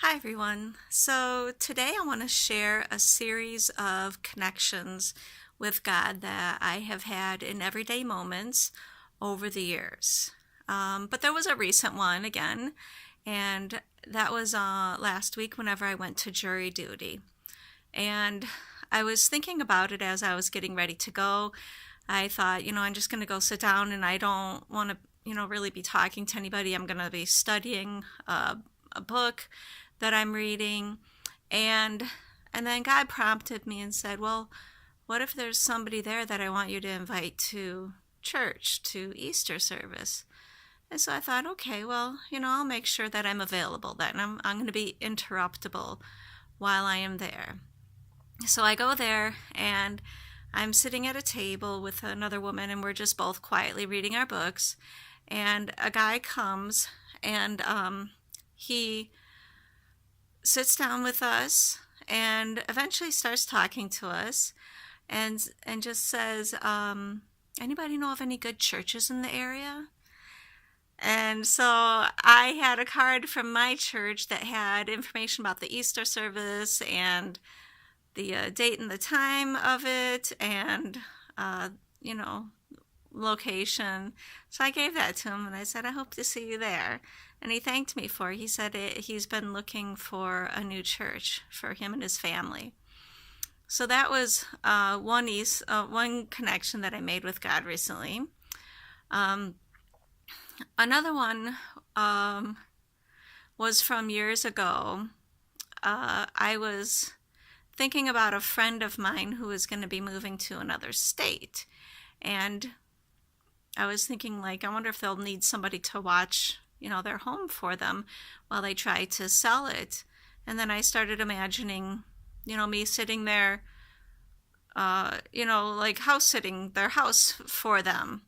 Hi everyone. So today I want to share a series of connections with God that I have had in everyday moments over the years. But there was a recent one again, and that was last week whenever I went to jury duty. And I was thinking about it as I was getting ready to go. I thought, I'm just going to go sit down and I don't want to, really be talking to anybody. I'm going to be studying a book that I'm reading. And and then God prompted me and said, "Well, what if there's somebody there that I want you to invite to church, to Easter service?" And so I thought, okay, well, I'll make sure that I'm available then. I'm going to be interruptible while I am there. So I go there and I'm sitting at a table with another woman and we're just both quietly reading our books. And a guy comes and he sits down with us and eventually starts talking to us and just says, anybody know of any good churches in the area? And so I had a card from my church that had information about the Easter service and the date and the time of it and, uh, you know, location. So I gave that to him and I said, I hope to see you there. And he thanked me for it. He said he's been looking for a new church for him and his family. So that was one connection that I made with God recently. Another one was from years ago. I was thinking about a friend of mine who was going to be moving to another state. And I was thinking, I wonder if they'll need somebody to watch, their home for them while they try to sell it. And then I started imagining, me sitting there, house sitting their house for them.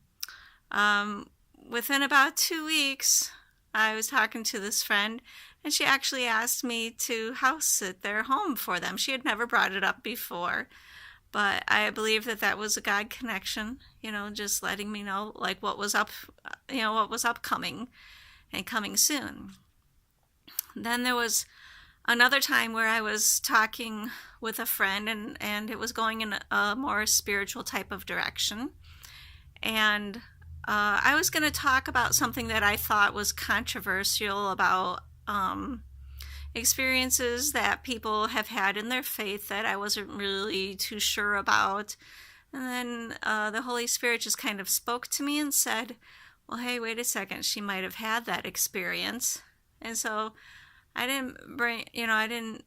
Within about 2 weeks, I was talking to this friend, and she actually asked me to house sit their home for them. She had never brought it up before, but I believe that was a God connection, just letting me know what was upcoming and coming soon. Then there was another time where I was talking with a friend and it was going in a more spiritual type of direction. And I was going to talk about something that I thought was controversial about experiences that people have had in their faith that I wasn't really too sure about. And then the Holy Spirit just kind of spoke to me and said, well, hey, wait a second, she might have had that experience. And so I didn't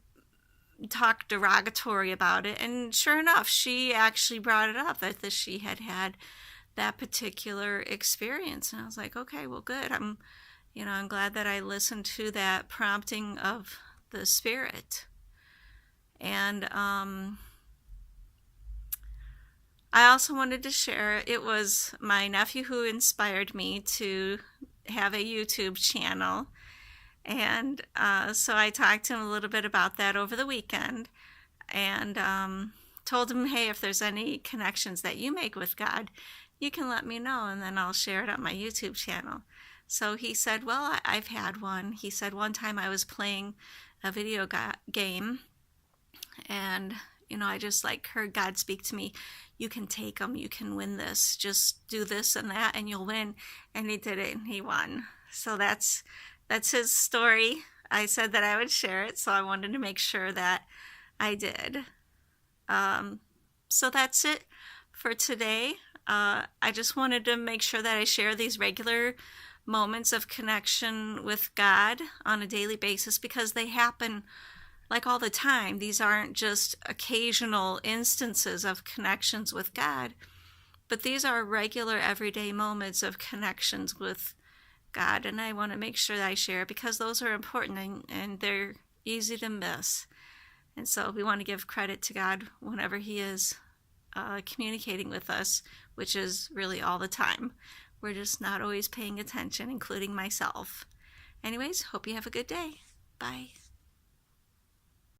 talk derogatory about it. And sure enough, she actually brought it up that she had that particular experience. And I was like, okay, well, good. I'm glad that I listened to that prompting of the Spirit. And I also wanted to share, it was my nephew who inspired me to have a YouTube channel. And so I talked to him a little bit about that over the weekend and told him, hey, if there's any connections that you make with God, you can let me know and then I'll share it on my YouTube channel. So he said, well, I've had one. He said one time I was playing a video game and, I just heard God speak to me. You can take them. You can win this. Just do this and that and you'll win. And he did it and he won. So that's his story. I said that I would share it, so I wanted to make sure that I did. So that's it for today. I just wanted to make sure that I share these regular moments of connection with God on a daily basis because they happen all the time. These aren't just occasional instances of connections with God, but these are regular everyday moments of connections with God, and I want to make sure that I share because those are important and they're easy to miss. And so we want to give credit to God whenever He is communicating with us, which is really all the time. We're just not always paying attention, including myself. Anyways, hope you have a good day. Bye.